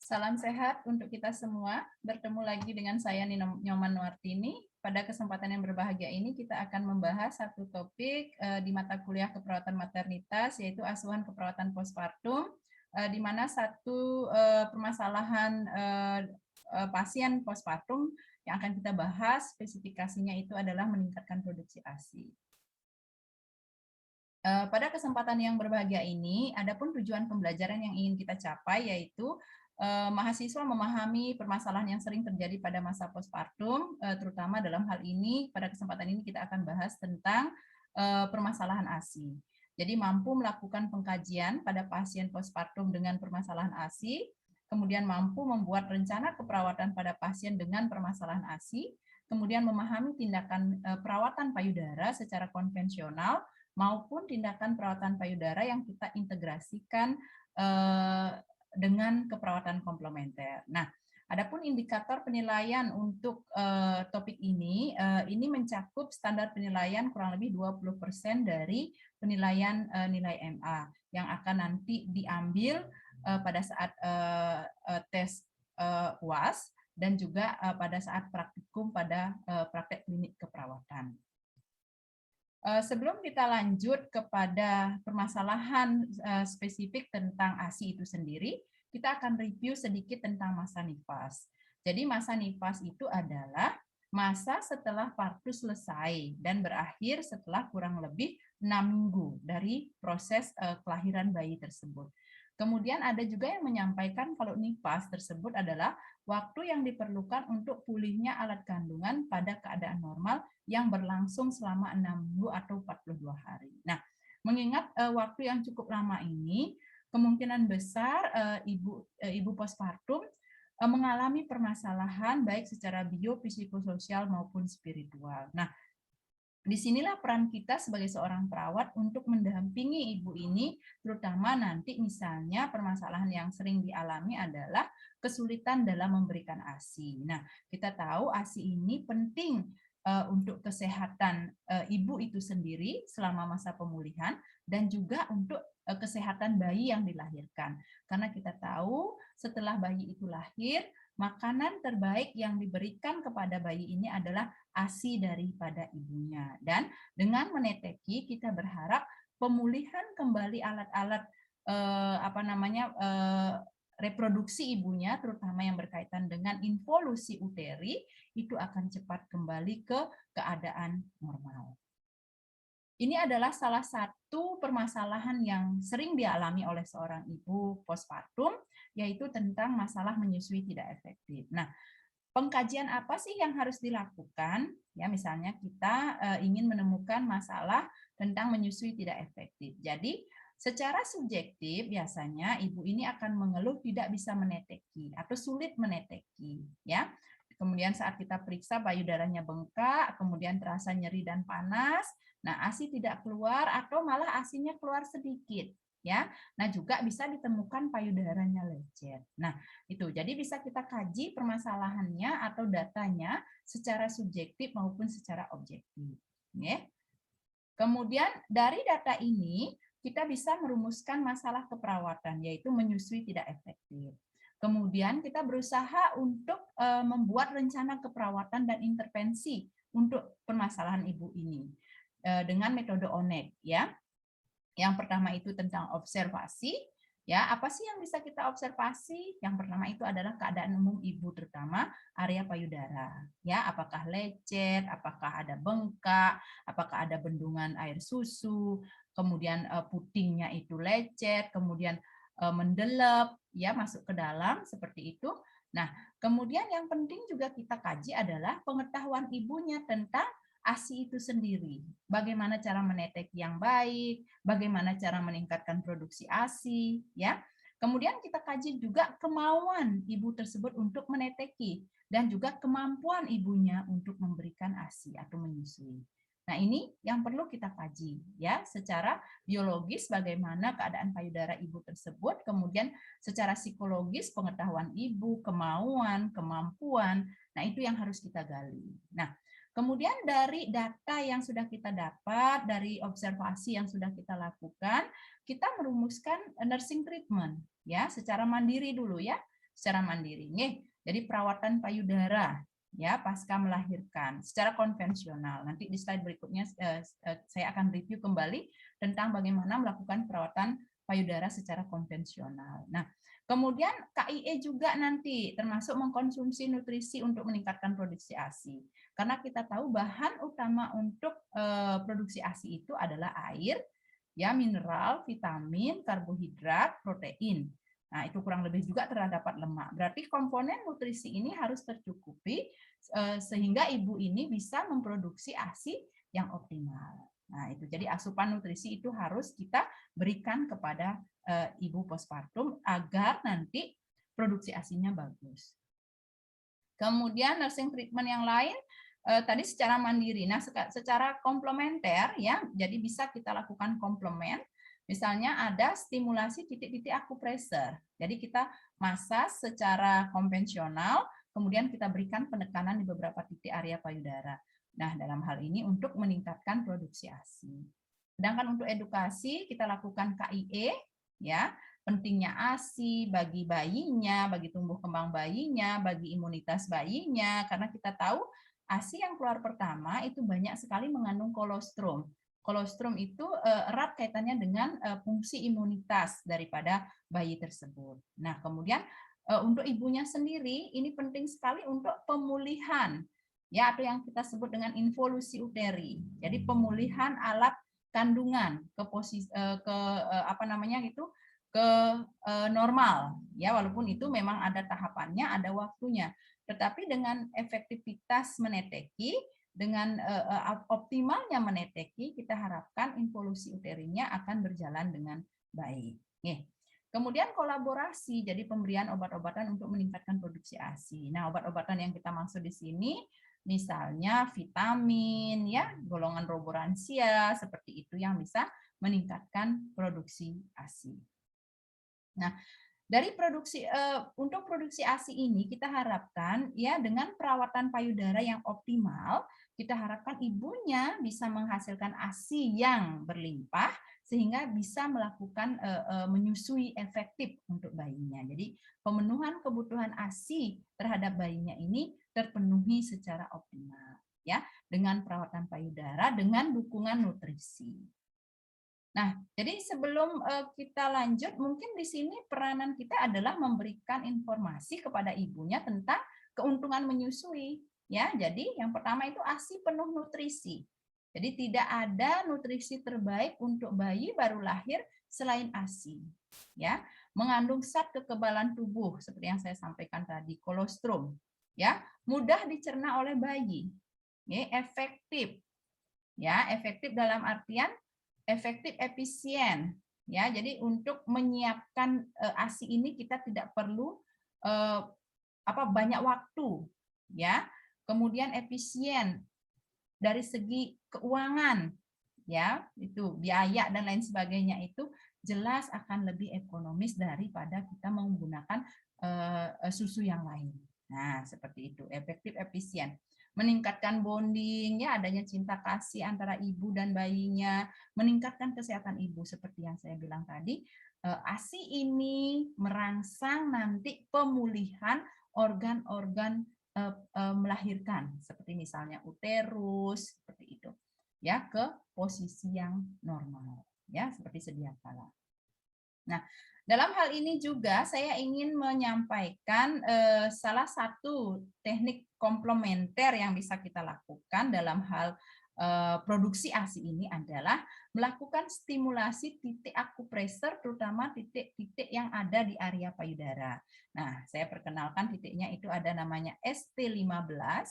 Salam sehat untuk kita semua. Bertemu lagi dengan saya Nyoman Nuartini. Pada kesempatan yang berbahagia ini kita akan membahas satu topik di mata kuliah keperawatan maternitas, yaitu asuhan keperawatan postpartum, di mana satu permasalahan pasien postpartum yang akan kita bahas spesifikasinya itu adalah meningkatkan produksi ASI. Pada kesempatan yang berbahagia ini, adapun tujuan pembelajaran yang ingin kita capai yaitu mahasiswa memahami permasalahan yang sering terjadi pada masa postpartum, terutama dalam hal ini pada kesempatan ini kita akan bahas tentang permasalahan ASI. Jadi mampu melakukan pengkajian pada pasien postpartum dengan permasalahan ASI, kemudian mampu membuat rencana keperawatan pada pasien dengan permasalahan ASI, kemudian memahami tindakan perawatan payudara secara konvensional maupun tindakan perawatan payudara yang kita integrasikan dengan keperawatan komplementer. Nah, adapun indikator penilaian untuk topik ini mencakup standar penilaian kurang lebih 20% dari penilaian nilai MA yang akan nanti diambil pada saat tes UAS dan juga pada saat praktikum pada praktek klinik keperawatan. Sebelum kita lanjut kepada permasalahan spesifik tentang ASI itu sendiri, kita akan review sedikit tentang masa nifas. Jadi masa nifas itu adalah masa setelah partus selesai dan berakhir setelah kurang lebih 6 minggu dari proses kelahiran bayi tersebut. Kemudian ada juga yang menyampaikan kalau nifas tersebut adalah waktu yang diperlukan untuk pulihnya alat kandungan pada keadaan normal yang berlangsung selama 6 minggu atau 42 hari. Nah, mengingat waktu yang cukup lama ini, kemungkinan besar ibu postpartum mengalami permasalahan baik secara biopsikososial maupun spiritual. Nah, disinilah peran kita sebagai seorang perawat untuk mendampingi ibu ini, terutama nanti misalnya permasalahan yang sering dialami adalah kesulitan dalam memberikan ASI. Nah, kita tahu ASI ini penting untuk kesehatan ibu itu sendiri selama masa pemulihan dan juga untuk kesehatan bayi yang dilahirkan. Karena kita tahu setelah bayi itu lahir, makanan terbaik yang diberikan kepada bayi ini adalah ASI daripada ibunya. Dan dengan meneteki kita berharap pemulihan kembali alat-alat reproduksi ibunya, terutama yang berkaitan dengan involusi uteri, itu akan cepat kembali ke keadaan normal. Ini adalah salah satu permasalahan yang sering dialami oleh seorang ibu postpartum, yaitu tentang masalah menyusui tidak efektif. Nah, pengkajian apa sih yang harus dilakukan? Ya, misalnya kita ingin menemukan masalah tentang menyusui tidak efektif. Jadi, secara subjektif biasanya ibu ini akan mengeluh tidak bisa meneteki atau sulit meneteki, ya. Kemudian saat kita periksa payudaranya bengkak, kemudian terasa nyeri dan panas. Nah, ASI tidak keluar atau malah ASInya keluar sedikit, ya. Nah, juga bisa ditemukan payudaranya lecet. Nah, itu. Jadi bisa kita kaji permasalahannya atau datanya secara subjektif maupun secara objektif. Ya. Kemudian dari data ini kita bisa merumuskan masalah keperawatan, yaitu menyusui tidak efektif. Kemudian kita berusaha untuk membuat rencana keperawatan dan intervensi untuk permasalahan ibu ini dengan metode ONEG, ya. Yang pertama itu tentang observasi. Ya, apa sih yang bisa kita observasi? Yang pertama itu adalah keadaan umum ibu, terutama area payudara. Ya, apakah lecet, apakah ada bengkak, apakah ada bendungan air susu, kemudian putingnya itu lecet, kemudian mendelep, ya masuk ke dalam seperti itu. Nah, kemudian yang penting juga kita kaji adalah pengetahuan ibunya tentang ASI itu sendiri. Bagaimana cara menetek yang baik, bagaimana cara meningkatkan produksi ASI, ya. Kemudian kita kaji juga kemauan ibu tersebut untuk meneteki dan juga kemampuan ibunya untuk memberikan ASI atau menyusui. Nah, ini yang perlu kita kaji, ya, secara biologis bagaimana keadaan payudara ibu tersebut, kemudian secara psikologis pengetahuan ibu, kemauan, kemampuan. Nah, itu yang harus kita gali. Nah, kemudian dari data yang sudah kita dapat, dari observasi yang sudah kita lakukan, kita merumuskan nursing treatment, ya, secara mandiri dulu, ya. secara mandiri. Nih, jadi perawatan payudara ya pasca melahirkan secara konvensional. Nanti di slide berikutnya saya akan review kembali tentang bagaimana melakukan perawatan payudara secara konvensional. Nah, kemudian KIE juga nanti termasuk mengkonsumsi nutrisi untuk meningkatkan produksi ASI. Karena kita tahu bahan utama untuk produksi ASI itu adalah air, ya, mineral, vitamin, karbohidrat, protein. Nah, itu kurang lebih juga terdapat lemak. Berarti komponen nutrisi ini harus tercukupi sehingga ibu ini bisa memproduksi ASI yang optimal. Nah, itu jadi asupan nutrisi itu harus kita berikan kepada ibu postpartum agar nanti produksi ASI-nya bagus. Kemudian nursing treatment yang lain tadi secara mandiri. Nah, secara komplementer ya, jadi bisa kita lakukan komplement. Misalnya ada stimulasi titik-titik akupressure. Jadi kita masas secara konvensional, kemudian kita berikan penekanan di beberapa titik area payudara. Nah, dalam hal ini untuk meningkatkan produksi ASI. Sedangkan untuk edukasi kita lakukan KIE, ya, pentingnya ASI bagi bayinya, bagi tumbuh kembang bayinya, bagi imunitas bayinya, karena kita tahu ASI yang keluar pertama itu banyak sekali mengandung kolostrum. Kolostrum itu erat kaitannya dengan fungsi imunitas daripada bayi tersebut. Nah, kemudian untuk ibunya sendiri ini penting sekali untuk pemulihan, ya, atau yang kita sebut dengan involusi uteri. Jadi pemulihan alat kandungan ke posisi ke normal, ya, walaupun itu memang ada tahapannya, ada waktunya. Tetapi dengan efektivitas meneteki, dengan optimalnya meneteki, kita harapkan involusi uterinya akan berjalan dengan baik. Nih. Kemudian kolaborasi, jadi pemberian obat-obatan untuk meningkatkan produksi ASI. Nah, obat-obatan yang kita maksud di sini, misalnya vitamin, ya, golongan roboransia, seperti itu yang bisa meningkatkan produksi ASI. Nah, dari untuk produksi ASI ini kita harapkan ya dengan perawatan payudara yang optimal, kita harapkan ibunya bisa menghasilkan ASI yang berlimpah sehingga bisa melakukan menyusui efektif untuk bayinya. Jadi pemenuhan kebutuhan ASI terhadap bayinya ini terpenuhi secara optimal ya dengan perawatan payudara dengan dukungan nutrisi. Nah, jadi sebelum kita lanjut, mungkin di sini peranan kita adalah memberikan informasi kepada ibunya tentang keuntungan menyusui. Ya, jadi yang pertama itu ASI penuh nutrisi. Jadi tidak ada nutrisi terbaik untuk bayi baru lahir selain ASI. Ya, mengandung zat kekebalan tubuh seperti yang saya sampaikan tadi, kolostrum. Ya, mudah dicerna oleh bayi. Ya, efektif. Ya, efektif dalam artian efektif efisien ya. Jadi untuk menyiapkan ASI ini kita tidak perlu banyak waktu ya. Kemudian efisien dari segi keuangan ya, itu biaya dan lain sebagainya itu jelas akan lebih ekonomis daripada kita menggunakan susu yang lain. Nah, seperti itu, efektif efisien. Meningkatkan bonding, ya, adanya cinta kasih antara ibu dan bayinya, meningkatkan kesehatan ibu seperti yang saya bilang tadi. ASI ini merangsang nanti pemulihan organ-organ melahirkan, seperti misalnya uterus, seperti itu, ya, ke posisi yang normal, ya, seperti sedia kala. Nah, dalam hal ini juga saya ingin menyampaikan salah satu teknik komplementer yang bisa kita lakukan dalam hal produksi ASI ini adalah melakukan stimulasi titik akupressor, terutama titik-titik yang ada di area payudara. Nah, saya perkenalkan titiknya itu ada namanya ST15,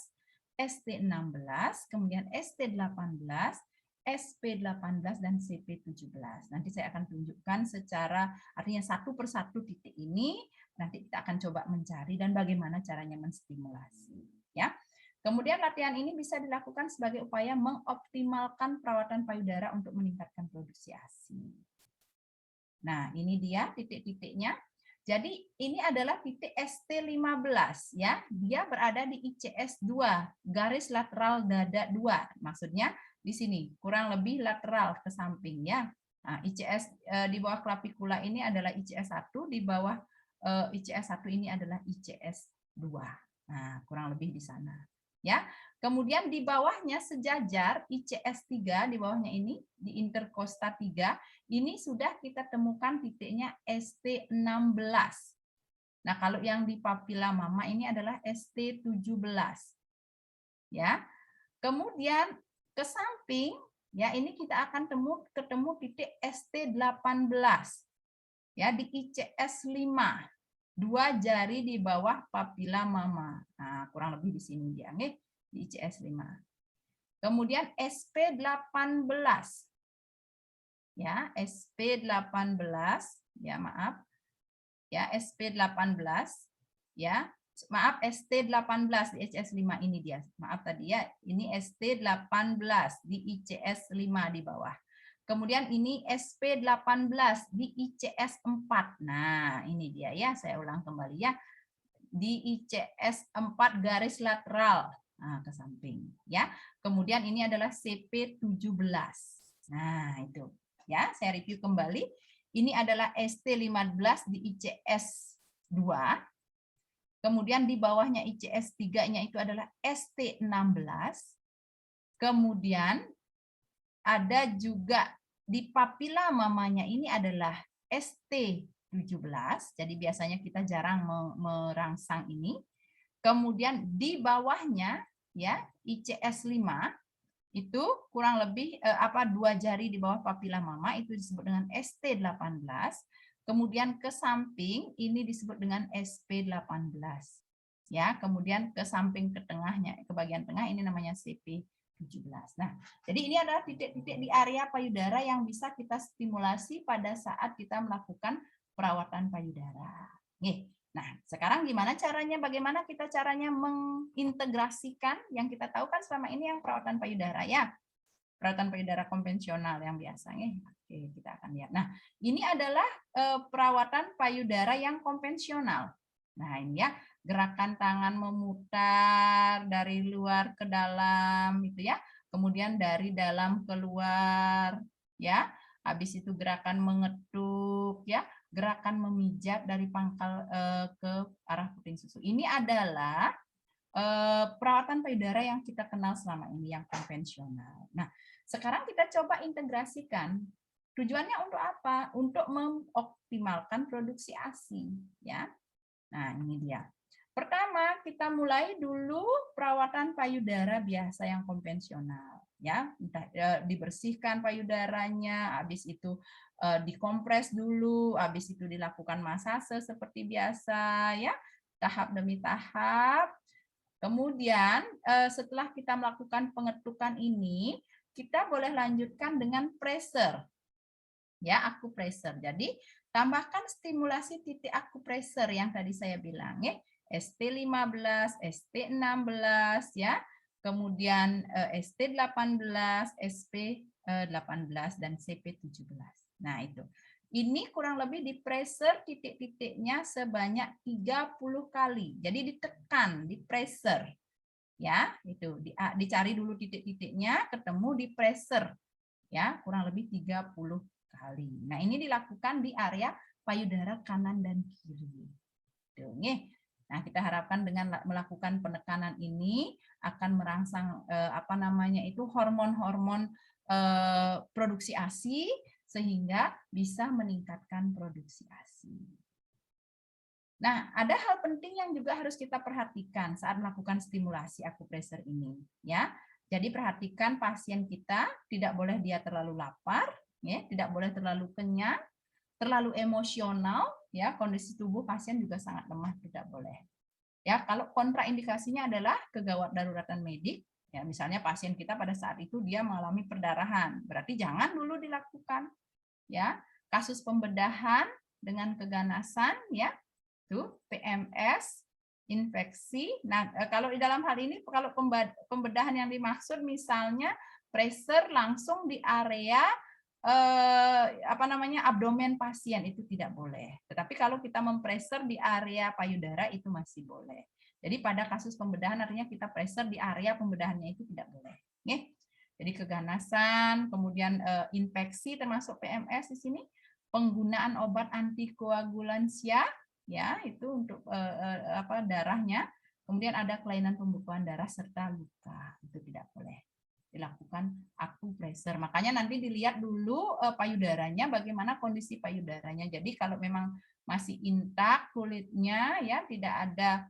ST16, kemudian ST18, SP18 dan CP17. Nanti saya akan tunjukkan secara artinya satu persatu titik ini. Nanti kita akan coba mencari dan bagaimana caranya menstimulasi. Ya. Kemudian latihan ini bisa dilakukan sebagai upaya mengoptimalkan perawatan payudara untuk meningkatkan produksi ASI. Nah, ini dia titik-titiknya. Jadi ini adalah titik ST15 ya. Dia berada di ICS 2, garis lateral dada 2. Maksudnya di sini kurang lebih lateral ke samping ya. Nah, ICS di bawah klapikula ini adalah ICS 1, di bawah ICS 1 ini adalah ICS 2. Nah, kurang lebih di sana. Ya. Kemudian di bawahnya sejajar ICS 3, di bawahnya ini di interkosta 3, ini sudah kita temukan titiknya ST16. Nah, kalau yang di papila mama ini adalah ST17. Ya. Kemudian ke samping ya ini kita akan ketemu titik ST18. Ya, di ICS 5. 2 jari di bawah papila mama. Nah, kurang lebih di sini dia nih, di ICS 5. Kemudian SP18. Ya, SP18 ya maaf. Ya, SP18 ya. Maaf, ST18 di ICS 5 ini dia. Maaf tadi ya, ini ST18 di ICS 5 di bawah. Kemudian ini SP18 di ICS 4. Nah, ini dia ya, saya ulang kembali ya. Di ICS 4 garis lateral. Nah, ke samping ya. Kemudian ini adalah CP17. Nah, itu. Ya, saya review kembali. Ini adalah ST15 di ICS 2. Kemudian di bawahnya ICS 3-nya itu adalah ST16. Kemudian ada juga di papila mamanya ini adalah ST17. Jadi biasanya kita jarang merangsang ini. Kemudian di bawahnya ya ICS 5 itu kurang lebih 2 jari di bawah papila mama itu disebut dengan ST18. Kemudian ke samping ini disebut dengan SP18. Ya, kemudian ke samping ke tengahnya, ke bagian tengah ini namanya CP17. Nah, jadi ini adalah titik-titik di area payudara yang bisa kita stimulasi pada saat kita melakukan perawatan payudara. Nih, nah, sekarang gimana caranya? Bagaimana kita caranya mengintegrasikan yang kita tahu kan selama ini yang perawatan payudara ya. Perawatan payudara konvensional yang biasa. Oke, kita akan lihat. Nah, ini adalah perawatan payudara yang konvensional. Nah, ini ya, gerakan tangan memutar dari luar ke dalam gitu ya. Kemudian dari dalam keluar ya. Habis itu gerakan mengetuk ya, gerakan memijat dari pangkal ke arah puting susu. Ini adalah perawatan payudara yang kita kenal selama ini yang konvensional. Nah, sekarang kita coba integrasikan. Tujuannya untuk apa? Untuk mengoptimalkan produksi ASI, ya. Nah, ini dia. Pertama, kita mulai dulu perawatan payudara biasa yang konvensional, ya. Dibersihkan payudaranya, habis itu dikompres dulu, habis itu dilakukan masase seperti biasa, ya. Tahap demi tahap. Kemudian setelah kita melakukan pengetukan ini, kita boleh lanjutkan dengan pressure. Ya, akupressure. Jadi, tambahkan stimulasi titik akupressure yang tadi saya bilang ya. ST15, ST16 ya. Kemudian ST18, SP18 dan CP17. Nah, itu. Ini kurang lebih di pressure titik-titiknya sebanyak 30 kali. Jadi ditekan, di pressure. Ya, itu dicari dulu titik-titiknya, ketemu di pressure. Ya, kurang lebih 30 kali. Nah, ini dilakukan di area payudara kanan dan kiri. Tuh, nah, kita harapkan dengan melakukan penekanan ini akan merangsang hormon-hormon produksi ASI sehingga bisa meningkatkan produksi ASI. Nah, ada hal penting yang juga harus kita perhatikan saat melakukan stimulasi akupressure ini, ya. Jadi perhatikan pasien kita tidak boleh dia terlalu lapar, ya, tidak boleh terlalu kenyang, terlalu emosional, ya, kondisi tubuh pasien juga sangat lemah, tidak boleh. Ya, kalau kontraindikasinya adalah kegawat daruratan medik, ya, misalnya pasien kita pada saat itu dia mengalami perdarahan, berarti jangan dulu dilakukan. Ya, kasus pembedahan dengan keganasan, ya, tuh PMS, infeksi. Nah, kalau di dalam hal ini, kalau pembedahan yang dimaksud misalnya pressure langsung di area abdomen pasien itu tidak boleh. Tetapi kalau kita mempressure di area payudara itu masih boleh. Jadi pada kasus pembedahan artinya kita pressure di area pembedahannya itu tidak boleh. Jadi keganasan, kemudian infeksi termasuk PMS di sini, penggunaan obat antikoagulansia, ya, itu untuk darahnya. Kemudian ada kelainan pembekuan darah serta luka, itu tidak boleh dilakukan akupressure. Makanya nanti dilihat dulu payudaranya, bagaimana kondisi payudaranya. Jadi kalau memang masih intak kulitnya, ya tidak ada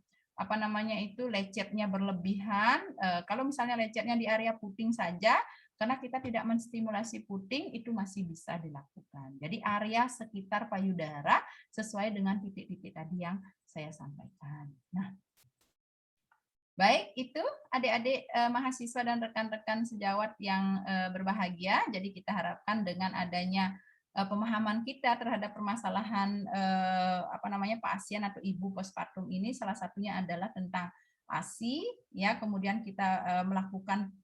lecetnya berlebihan. Kalau misalnya lecetnya di area puting saja, karena kita tidak menstimulasi puting, itu masih bisa dilakukan. Jadi area sekitar payudara sesuai dengan titik-titik tadi yang saya sampaikan. Nah, baik, itu adik-adik mahasiswa dan rekan-rekan sejawat yang berbahagia. Jadi kita harapkan dengan adanya pemahaman kita terhadap permasalahan pasien atau ibu postpartum ini, salah satunya adalah tentang ASI, ya. Kemudian kita melakukan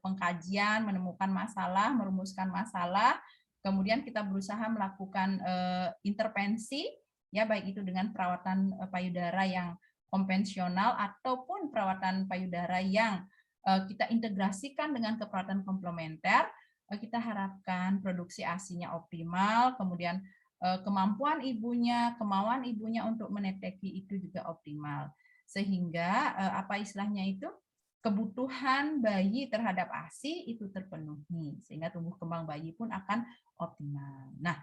pengkajian, menemukan masalah, merumuskan masalah, kemudian kita berusaha melakukan intervensi, ya, baik itu dengan perawatan payudara yang konvensional ataupun perawatan payudara yang kita integrasikan dengan keperawatan komplementer. Kita harapkan produksi ASI-nya optimal, kemudian kemampuan ibunya, kemauan ibunya untuk meneteki itu juga optimal. Sehingga kebutuhan bayi terhadap ASI itu terpenuhi, sehingga tumbuh kembang bayi pun akan optimal. Nah,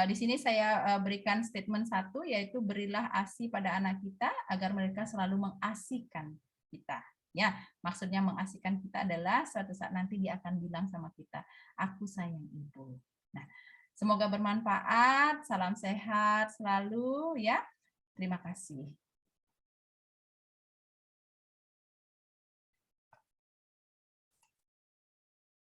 di sini saya berikan statement 1, yaitu berilah ASI pada anak kita agar mereka selalu mengasihkan kita. Ya, maksudnya mengasihkan kita adalah suatu saat nanti dia akan bilang sama kita, aku sayang ibu. Nah, semoga bermanfaat, salam sehat selalu, ya. Terima kasih.